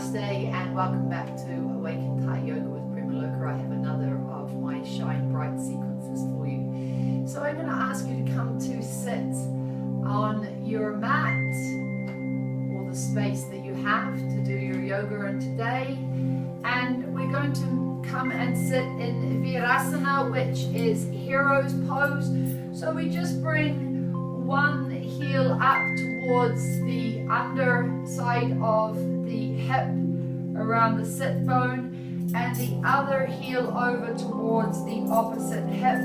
Namaste and welcome back to Awaken Thai Yoga with Premaloka. I have another of my Shine Bright sequences for you. So I'm going to ask you to come to sit on your mat or the space that you have to do your yoga in today. And we're going to come and sit in Virasana, which is hero's pose. So we just bring one heel up towards the underside of the hip around the sit bone and the other heel over towards the opposite hip.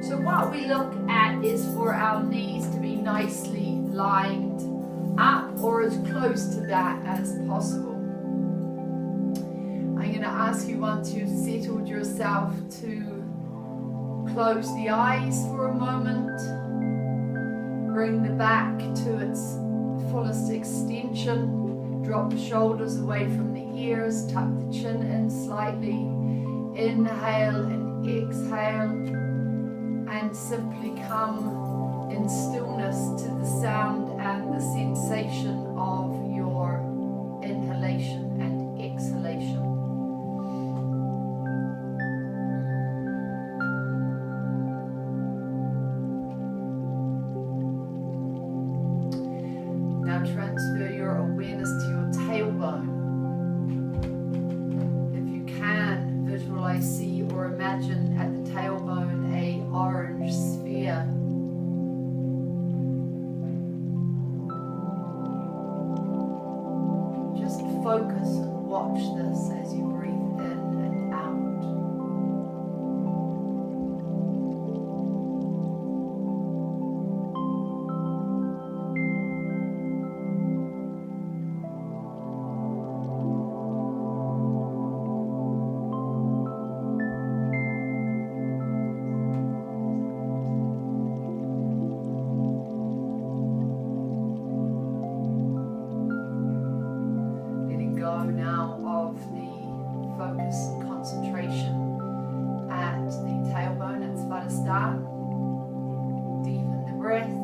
So what we look at is for our knees to be nicely lined up or as close to that as possible. I'm going to ask you, once you've settled yourself, to close the eyes for a moment. Bring the back to its fullest extension. Drop the shoulders away from the ears. Tuck the chin in slightly. Inhale and exhale. And simply come in stillness to the sound and the sensation of your inhalation and exhalation. Transfer your awareness to your tailbone. If you can, visualize, see or imagine at the tailbone a orange sphere. Just focus and watch this as you breathe in and out. Now of the focus and concentration at the tailbone at Svadhisthana. Deepen the breath.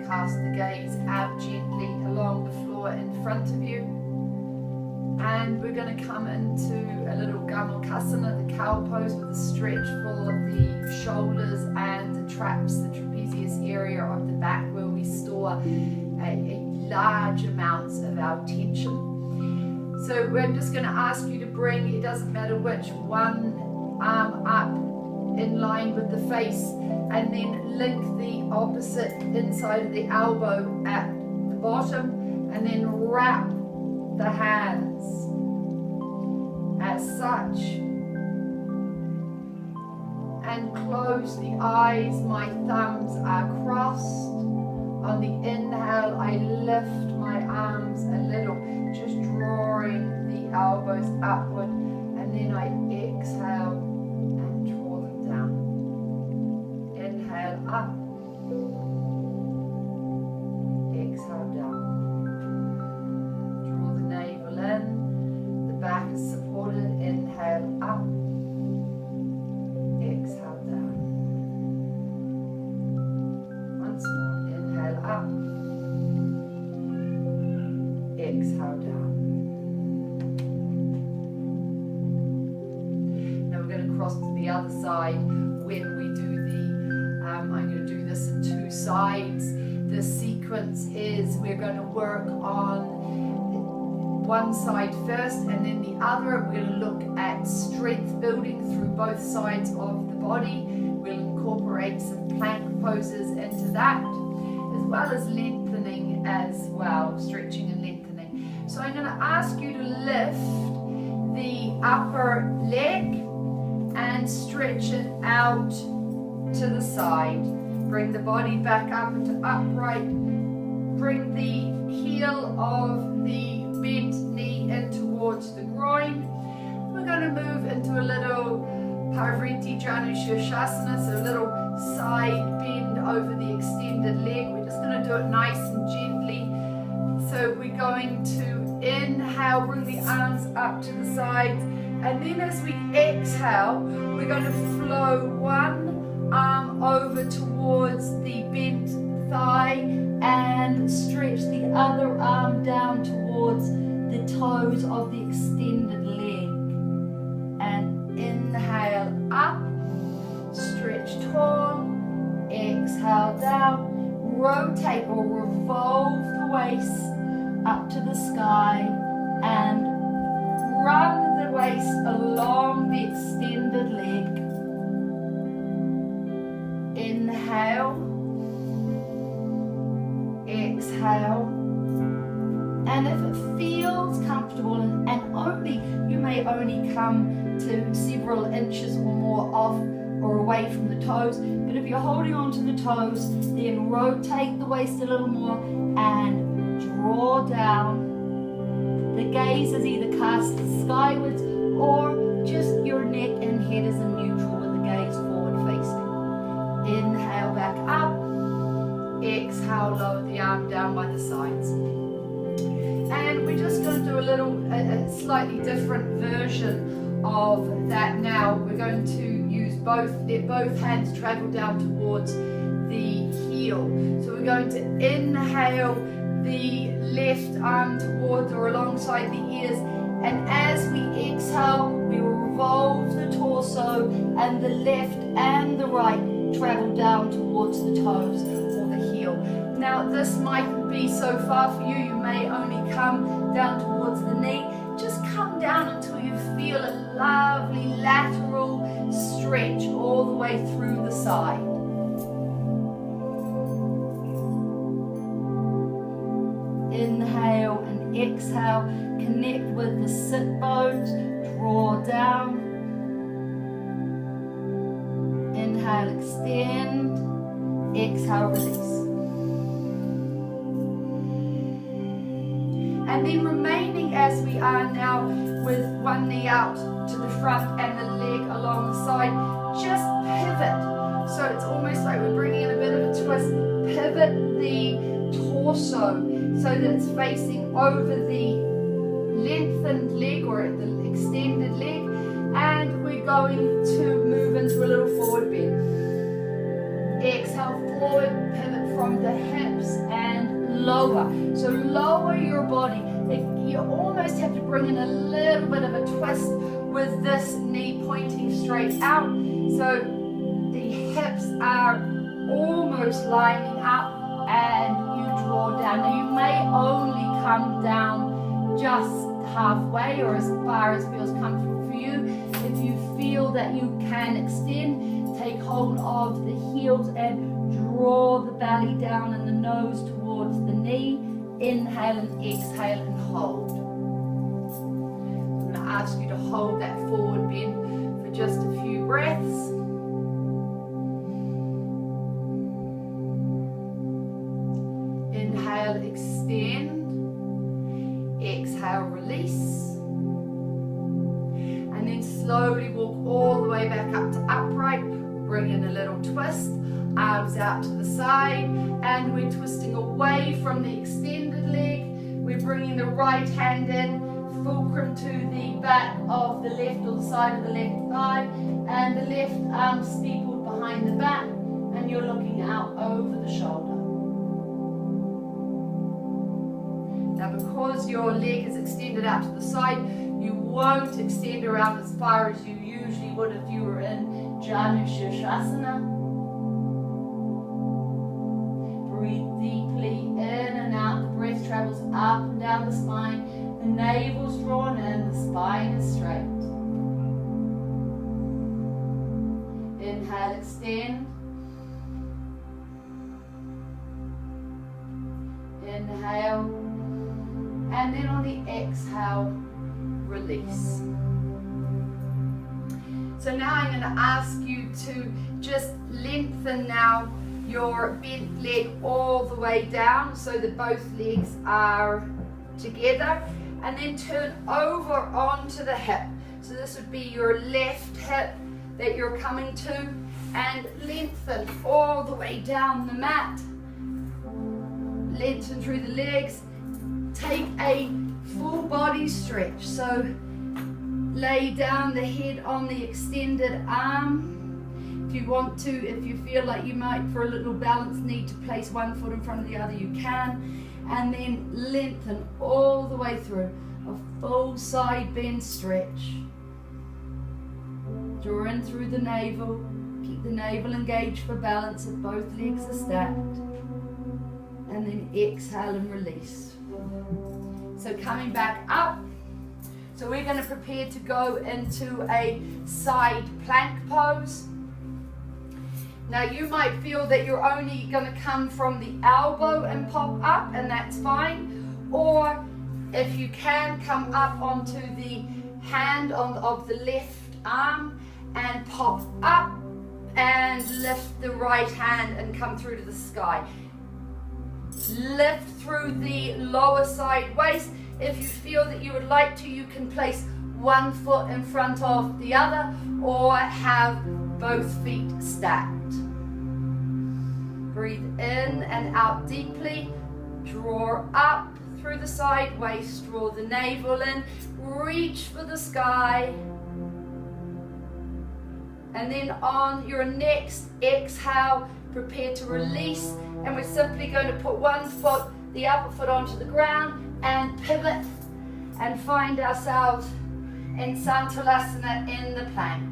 Cast the gaze out gently along the floor in front of you. And we're going to come into a little Gamakasana, the cow pose, with a stretch for the shoulders and the traps, the trapezius area of the back, where we store large amounts of our tension. So I'm just going to ask you to bring, it doesn't matter which, one arm up in line with the face, and then link the opposite inside of the elbow at the bottom, and then wrap the hands as such, and close the eyes. My thumbs are crossed. On the inhale, I lift my arms a little, just drawing the elbows upward, and then I exhale and draw them down. Inhale up, exhale down. Draw the navel in, the back is supported. Inhale up, exhale down. Once more. Inhale up, exhale down. Now we're going to cross to the other side when we do the, I'm going to do this in two sides. The sequence is we're going to work on one side first and then the other. We're going to look at strength building through both sides of the body. We'll incorporate some plank poses into that, as well as lengthening as well, stretching and lengthening. So I'm going to ask you to lift the upper leg and stretch it out to the side. Bring the body back up into upright. Bring the heel of the bent knee in towards the groin. We're going to move into a little Parivriti Janu Shirshasana, so a little side bend over the extended leg. We're just going to do it nice and gently. So we're going to inhale, bring the arms up to the sides, and then as we exhale, we're going to flow one arm over towards the bent thigh and stretch the other arm down towards the toes of the extended leg. And inhale up, stretch tall, exhale down, rotate or revolve the waist up to the sky and run the waist along the extended leg. Inhale, exhale, and if it feels comfortable, and you may only come to several inches or more off or away from the toes, but if you're holding on to the toes, then rotate the waist a little more and draw down. The gaze is either cast skywards or just your neck and head is in neutral with the gaze forward facing. Inhale back up, exhale, lower the arm down by the sides. And we're just going to do a slightly different version of that now. We're going to use let both hands travel down towards the heel. So we're going to inhale the left arm towards or alongside the ears, and as we exhale we will revolve the torso and the left and the right travel down towards the toes or the heel. Now this might be so far for you, you may only come down towards the knee. Just come down until you feel a lovely lateral stretch all the way through the side. Inhale and exhale, connect with the sit bones, draw down. Inhale, extend, exhale, release. And then remaining as we are now with one knee out to the front and the leg along the side, just pivot. So it's almost like we're bringing in a bit of a twist. Pivot the torso so that it's facing over the lengthened leg or the extended leg, and we're going to move into a little forward bend. Exhale forward, pivot from the hips and lower. So lower your body. You almost have to bring in a little bit of a twist with this knee pointing straight out. So the hips are almost lining up and you draw down. Now you may only come down just halfway or as far as feels comfortable for you. If you feel that you can extend, take hold of the heels and draw the belly down and the nose towards the knee. Inhale and exhale and hold. I'm going to ask you to hold that forward bend for just a few breaths. Inhale, extend. Exhale, release. And then slowly walk all the way back up to upright. Bring in a little twist. Arms out to the side. And we're twisting away from the extended leg. We're bringing the right hand in, fulcrum to the back of the left or the side of the left thigh. And the left arm steepled behind the back. And you're looking out over the shoulder. Now because your leg is extended out to the side, you won't extend around as far as you usually would if you were in Janushirshasana. Breathe deeply in and out. The breath travels up and down the spine. The navel's drawn in, the spine is straight. Inhale, extend. Inhale. And then on the exhale, release. So now I'm going to ask you to just lengthen now your bent leg all the way down so that both legs are together, and then turn over onto the hip. So this would be your left hip that you're coming to, and lengthen all the way down the mat. Lengthen through the legs. Take a full body stretch. So lay down the head on the extended arm. If you want to, if you feel like you might, for a little balance, need to place one foot in front of the other, you can. And then lengthen all the way through. A full side bend stretch. Draw in through the navel. Keep the navel engaged for balance if both legs are stacked. And then exhale and release. So coming back up. So we're going to prepare to go into a side plank pose. Now you might feel that you're only going to come from the elbow and pop up, and that's fine. Or if you can, come up onto the hand of the left arm and pop up and lift the right hand and come through to the sky. Lift through the lower side waist. If you feel that you would like to, you can place one foot in front of the other or have both feet stacked. Breathe in and out deeply. Draw up through the side waist. Draw the navel in. Reach for the sky. And then on your next exhale, prepare to release. And we're simply going to put one foot, the upper foot, onto the ground and pivot and find ourselves in Santalasana in the plank.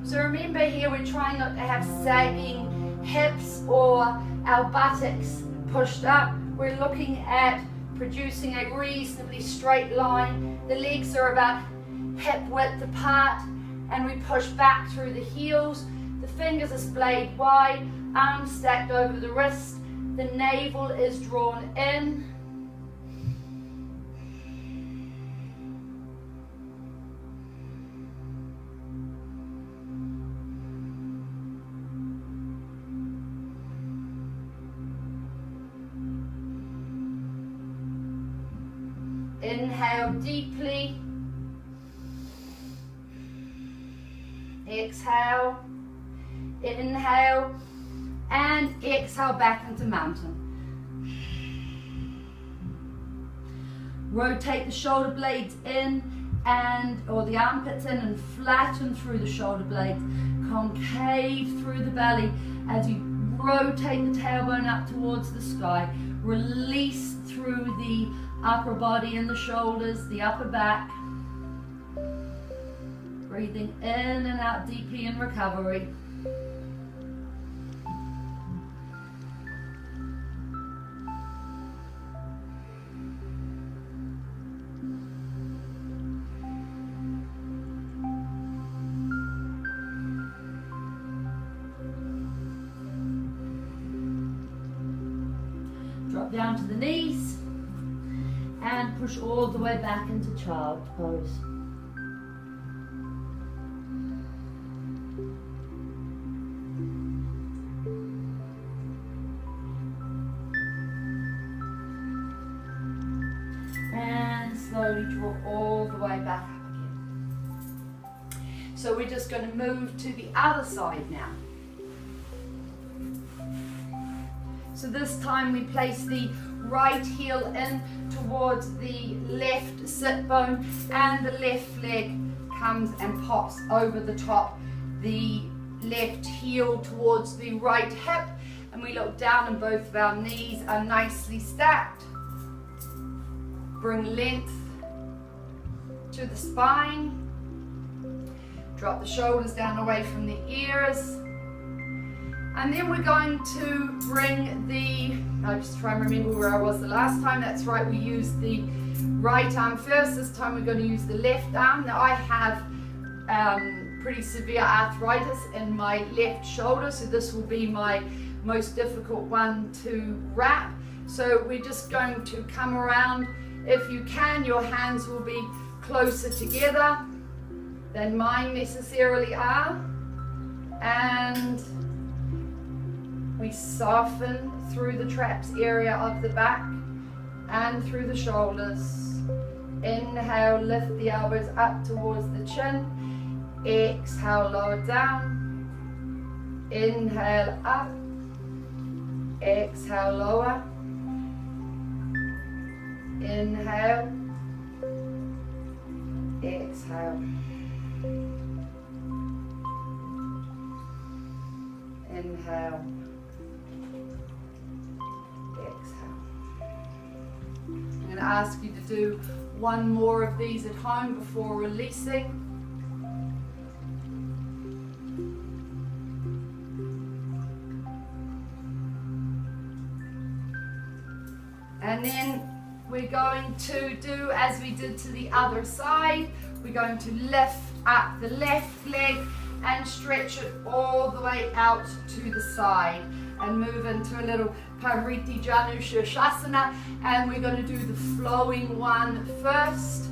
So remember here, we're trying not to have sagging hips or our buttocks pushed up. We're looking at producing a reasonably straight line. The legs are about hip width apart and we push back through the heels. The fingers are splayed wide, arms stacked over the wrist. The navel is drawn in. Inhale deeply. Exhale. Inhale. And exhale back into mountain. Rotate the shoulder blades in or the armpits in and flatten through the shoulder blades. Concave through the belly as you rotate the tailbone up towards the sky. Release through the upper body and the shoulders, the upper back. Breathing in and out deeply in recovery. Drop down to the knees and push all the way back into child pose. And slowly draw all the way back up again. So we're just going to move to the other side now. So this time we place the right heel in towards the left sit bone and the left leg comes and pops over the top. The left heel towards the right hip and we look down and both of our knees are nicely stacked. Bring length to the spine. Drop the shoulders down away from the ears. And then we're going to bring I'll just try and remember where I was the last time. That's right, we used the right arm first. This time we're going to use the left arm. Now I have pretty severe arthritis in my left shoulder, so this will be my most difficult one to wrap. So we're just going to come around. If you can, your hands will be closer together than mine necessarily are. And we soften through the traps area of the back and through the shoulders. Inhale, lift the elbows up towards the chin. Exhale, lower down. Inhale, up. Exhale, lower. Inhale. Exhale. Inhale. Exhale. I'm going to ask you to do one more of these at home before releasing. And then we're going to do as we did to the other side. We're going to lift up the left leg and stretch it all the way out to the side and move into a little Pariti Janu Shirshasana, and we're going to do the flowing one first.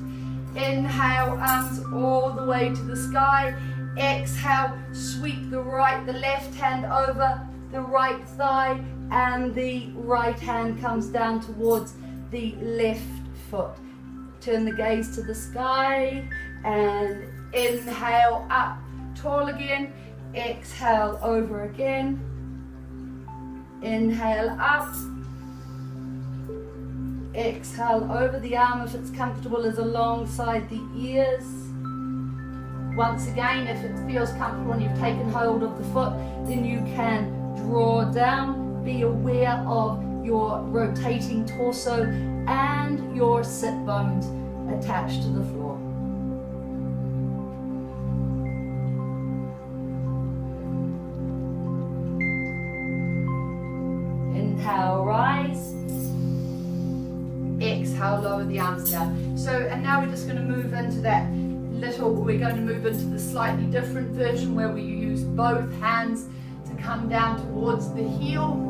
Inhale, arms all the way to the sky. Exhale, sweep the left hand over the right thigh, and the right hand comes down towards the left foot. Turn the gaze to the sky and inhale up tall again. Exhale over again. Inhale up. Exhale over. The arm, if it's comfortable, is alongside the ears. Once again, if it feels comfortable and you've taken hold of the foot, then you can draw down. Be aware of your rotating torso and your sit bones attached to the floor. Inhale, rise. Exhale, lower the arms down. So, and now we're just going to move into that we're going to move into the slightly different version where we use both hands to come down towards the heel.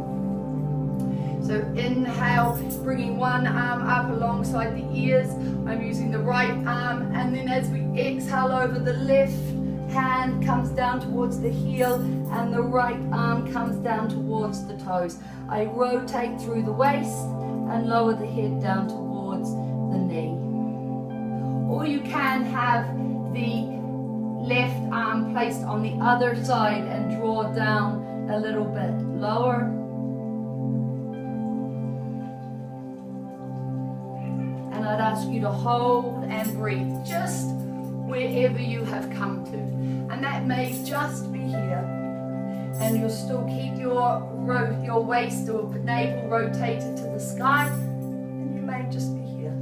So inhale, bringing one arm up alongside the ears. I'm using the right arm, and then as we exhale over, the left hand comes down towards the heel and the right arm comes down towards the toes. I rotate through the waist and lower the head down towards the knee. Or you can have the left arm placed on the other side and draw down a little bit lower. And I'd ask you to hold and breathe just wherever you have come to. And that may just be here. And you'll still keep your waist or navel rotated to the sky. And you may just be here,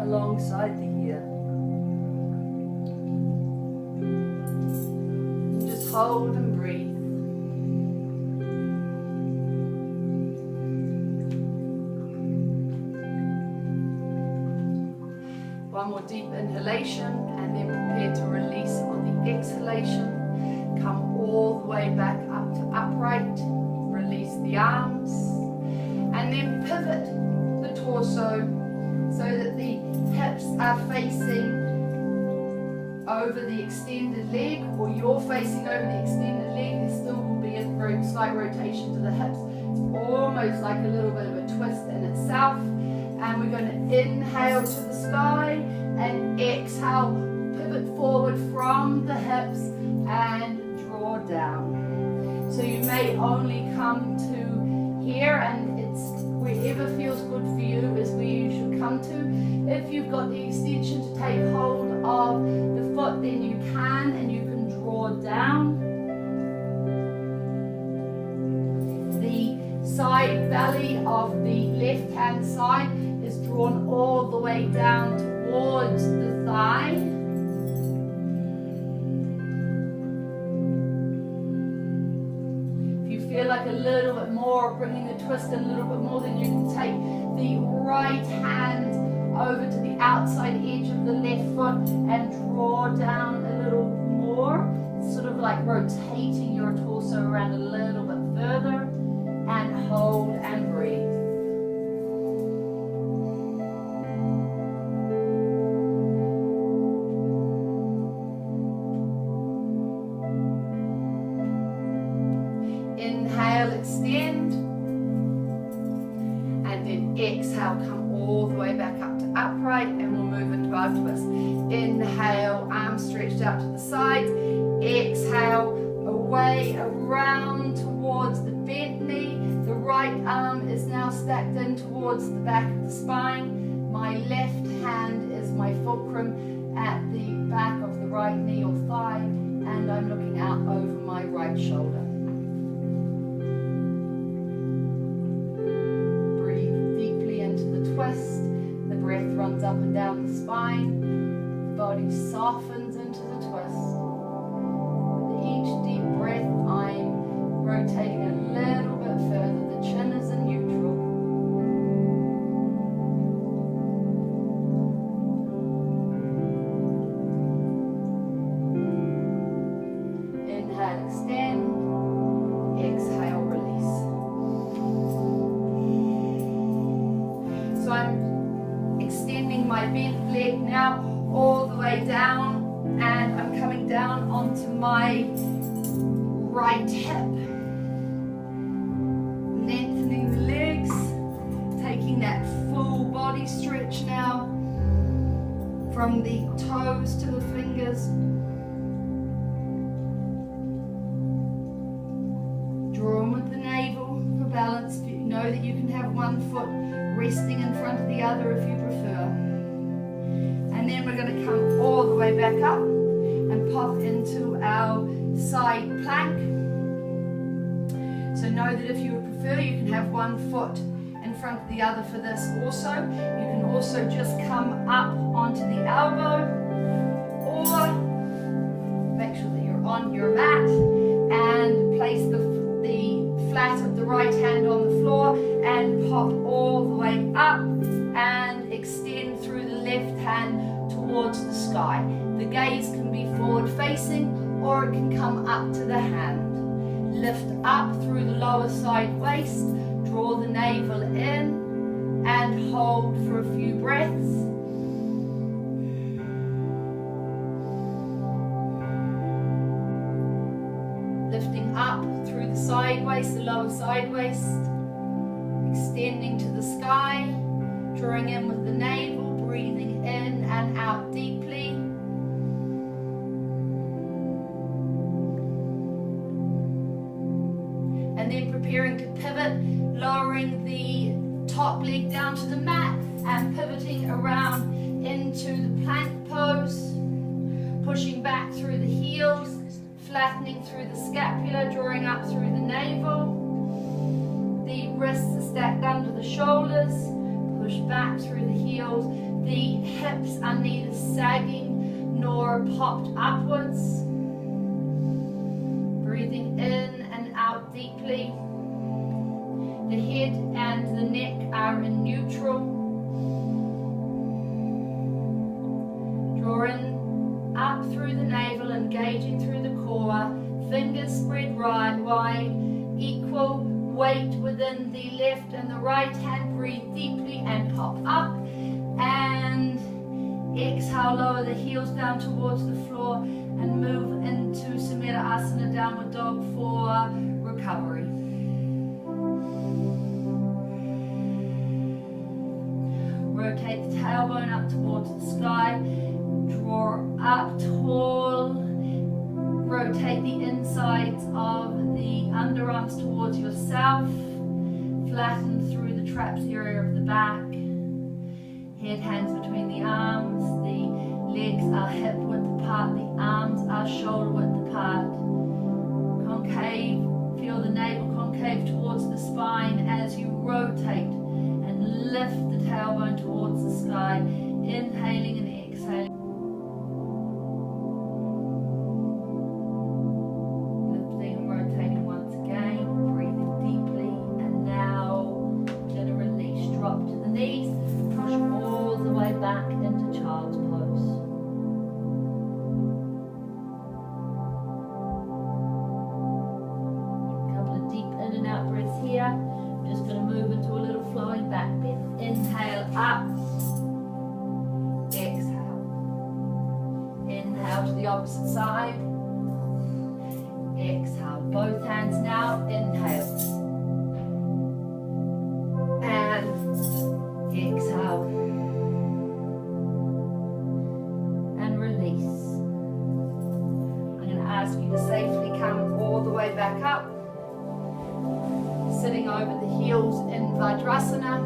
alongside the ear. Just hold and breathe. One more deep inhalation, and then prepare to release on the exhalation. Come all the way back up to upright. Release the arms. And then pivot the torso so that the hips are facing over the extended leg, or you're facing over the extended leg. There still will be a very slight rotation to the hips. It's almost like a little bit of a twist in itself. And we're going to inhale to the sky and exhale, pivot forward from the hips and draw down. So you may only come to here, and it's wherever feels good for you is where you should come to. If you've got the extension to take hold of the foot, then you can, and you can draw down. The side belly of the left hand side is drawn all the way down towards the thigh. If you feel like a little bit more, bringing the twist in a little bit more, then you can take the right hand over to the outside edge of the left foot and draw down a little more. It's sort of like rotating your torso around a little bit further, and hold and breathe. Inhale, extend, and then exhale, come all the way back up to upright, and we'll move into our twist. Inhale, arms stretched out to the sides. Exhale, away, around towards the bent knee. The right arm is now stacked in towards the back of the spine. My left hand is my fulcrum at the back of the right knee or thigh, and I'm looking out over my right shoulder. Breathe deeply into the twist. The breath runs up and down the spine. The body softens into the twist. With each deep breath, I'm rotating a little bit further. The chin is in neutral. Inhale, extend. Exhale, release. So I'm extending my bent leg now all the way down, and I'm coming down onto my right hip. Lengthening the legs, taking that full body stretch now from the toes to the fingers. Draw in with the navel for balance. You know that you can have one foot resting in front of the other if you prefer. And then we're going to come all the way back up and pop into our side plank. So know that if you would prefer, you can have one foot in front of the other for this also. You can also just come up onto the elbow, or make sure that you're on your mat and place the flat of the right hand on the floor and pop all the way up and extend through the left hand towards the sky. The gaze can be forward facing, or it can come up to the hand. Lift up through the lower side waist, draw the navel in and hold for a few breaths. Lifting up through the side waist, the lower side waist, extending to the sky, drawing in with the navel, breathing in and out deeply. And then preparing to pivot, lowering the top leg down to the mat and pivoting around into the plank pose, pushing back through the heels, flattening through the scapula, drawing up through the navel. The wrists are stacked under the shoulders, push back through the heels. The hips are neither sagging nor popped upwards. Breathing in and out deeply. The head and the neck are in neutral. Drawing up through the navel, engaging through the core. Fingers spread wide, equal weight within the left and the right hand. Breathe deeply and pop up. And exhale, lower the heels down towards the floor and move into Samita Asana, downward dog for recovery. Rotate the tailbone up towards the sky. Draw up tall. Rotate the insides of the underarms towards yourself. Flatten through the traps area of the back. Head, hands between the arms. The legs are hip width apart. The arms are shoulder width apart. Concave. Feel the navel concave towards the spine as you rotate and lift the tailbone towards the sky. Inhaling and exhaling. Opposite side. Exhale. Both hands now. Inhale. And exhale. And release. I'm going to ask you to safely come all the way back up. Sitting over the heels in Vajrasana.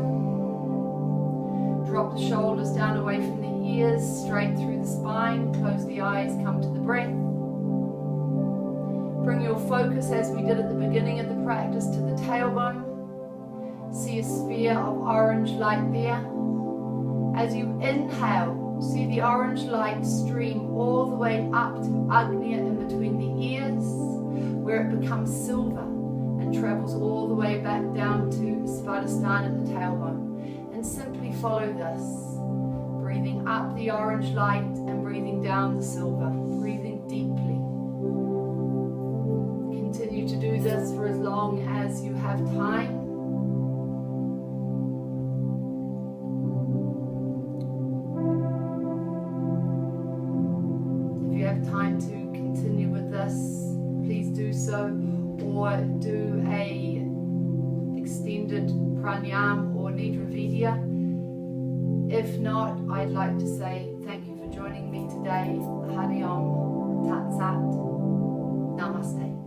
Drop the shoulders down away from the ears, straight through the spine. Close the eyes, come to the breath. Bring your focus, as we did at the beginning of the practice, to the tailbone. See a sphere of orange light there. As you inhale, see the orange light stream all the way up to Agnya in between the ears, where it becomes silver and travels all the way back down to Svadhisthana at the tailbone. And simply follow this, breathing up the orange light and breathing down the silver, breathing deeply. Continue to do this for as long as you have time. If you have time to continue with this, please do so, or do a extended pranayam or nidra vidya. If not, I'd like to say thank you for joining me today. Hari Om Tat Sat. Namaste.